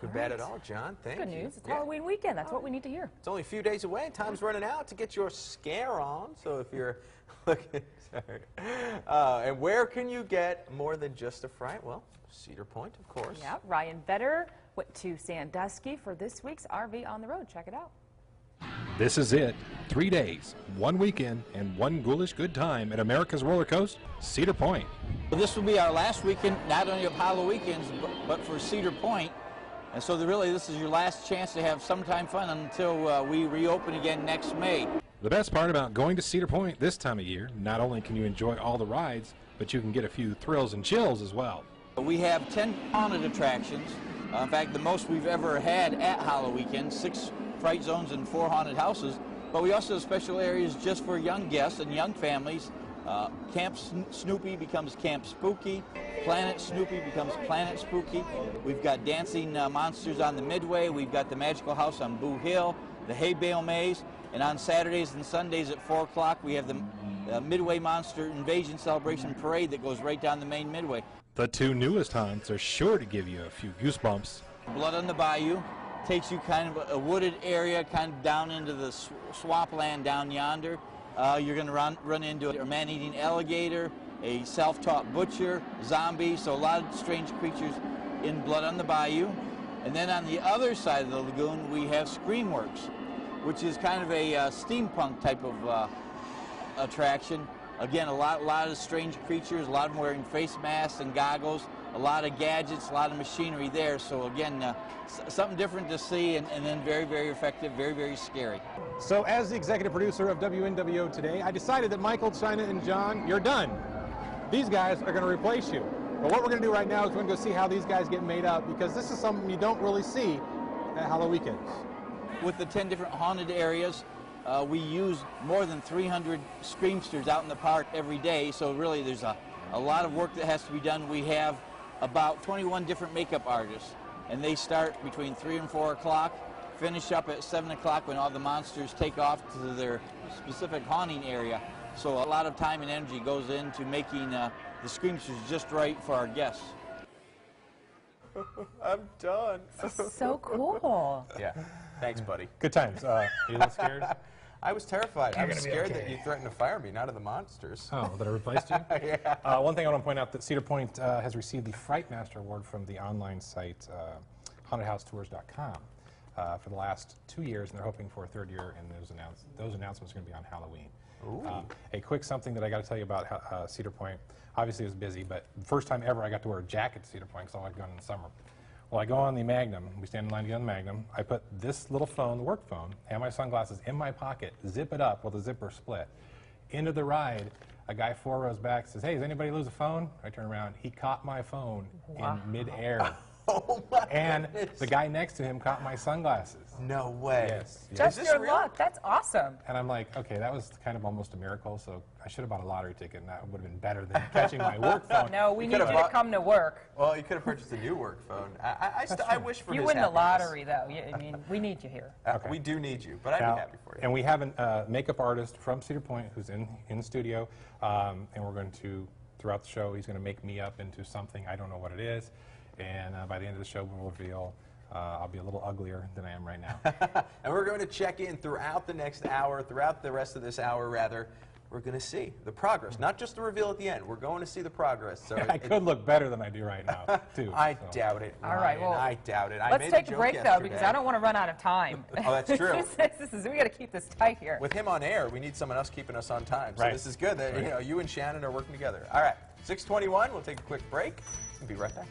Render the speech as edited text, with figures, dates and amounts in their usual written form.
Looking bad at all, John. Thank you. Good news. It's Halloween weekend. That's what we need to hear. It's only a few days away. Time's running out to get your scare on. So if you're looking, and where can you get more than just a fright? Well, Cedar Point, of course. Yeah, Ryan Vedder went to Sandusky for this week's RV on the Road. Check it out. This is it. 3 days, 1 weekend, and one ghoulish good time at America's Roller Coaster, Cedar Point. Well, this will be our last weekend, not only of HalloWeekends, but for Cedar Point. And so really, this is your last chance to have some time fun until we reopen again next May. The best part about going to Cedar Point this time of year, not only can you enjoy all the rides, but you can get a few thrills and chills as well. We have 10 haunted attractions. In fact, the most we've ever had at HalloWeekends, 6 fright zones and 4 haunted houses. But we also have special areas just for young guests and young families. Camp Snoopy becomes Camp Spooky. Planet Snoopy becomes Planet Spooky. We've got dancing monsters on the Midway. We've got the Magical House on Boo Hill, the Hay Bale Maze. And on Saturdays and Sundays at 4 o'clock, we have the Midway Monster Invasion Celebration Parade that goes right down the main Midway. The 2 newest haunts are sure to give you a few goosebumps. Blood on the Bayou takes you kind of a wooded area, kind of down into the swampland down yonder. You're going to run into a man-eating alligator, a self-taught butcher, zombie, so a lot of strange creatures in Blood on the Bayou. And then on the other side of the lagoon, we have Screamworks, which is kind of a steampunk type of attraction. Again, a lot of strange creatures, a lot of them wearing face masks and goggles, a lot of gadgets, a lot of machinery there. So again, something different to see, and then very, very effective, very, very scary. So as the executive producer of WNWO today, I decided that Michael, China, and John, you're done. These guys are going to replace you. But what we're going to do right now is we're going to go see how these guys get made up, because this is something you don't really see at HalloWeekends. With the 10 different haunted areas, we use more than 300 screamsters out in the park every day, so really there's a lot of work that has to be done. We have about 21 different makeup artists, and they start between 3 and 4 o'clock, finish up at 7 o'clock when all the monsters take off to their specific haunting area. So a lot of time and energy goes into making the screamsters just right for our guests. I'm done. So cool. Yeah. Thanks, buddy. Good times. Are you a little scared? I was terrified. I was scared that you threatened to fire me, not of the monsters. Oh, that I replaced you? Yeah. One thing I want to point out that Cedar Point has received the Fright Master Award from the online site HauntedHouseTours.com for the last 2 years, and they're hoping for a 3rd year, and those announcements are going to be on Halloween. A quick something that I got to tell you about Cedar Point. Obviously it was busy, but the first time ever I got to wear a jacket to Cedar Point because I like going in the summer. Well, I go on the Magnum, we stand in line to get on the Magnum, I put this little phone, the work phone, and my sunglasses in my pocket, zip it up with a zipper split. Into the ride, a guy 4 rows back says, "Hey, does anybody lose a phone?" I turn around, he caught my phone in midair. Oh my And goodness. the guy next to him caught my sunglasses. No way. Yes. Just Is this your real? luck. That's awesome. And I'm like, okay, that was kind of almost a miracle, so I should have bought a lottery ticket, and that would have been better than catching my work phone. No, we need you could've to bought- come to work. Well, you could have purchased a new work phone. I wish for You his win the happiness. lottery, though. I mean, we need you here. Okay. We do need you, but I'd Now, be happy for you. And we have a makeup artist from Cedar Point who's in the studio, and we're going to, throughout the show, he's going to make me up into something. I don't know what it is. And by the end of the show, we'll reveal I'll be a little uglier than I am right now. And we're going to check in throughout the next hour, throughout the rest of this hour, rather. We're going to see the progress, not just the reveal at the end. We're going to see the progress. So I could look better than I do right now, too. I so. doubt it. All right, well, I doubt it. I Let's made take a a joke break, though, yesterday. because I don't want to run out of time. Oh, that's true. We got to keep this tight here. With him on air, we need someone else keeping us on time. So Right. this is good that you and Shannon are working together. All right, 6:21. We'll take a quick break and be right back.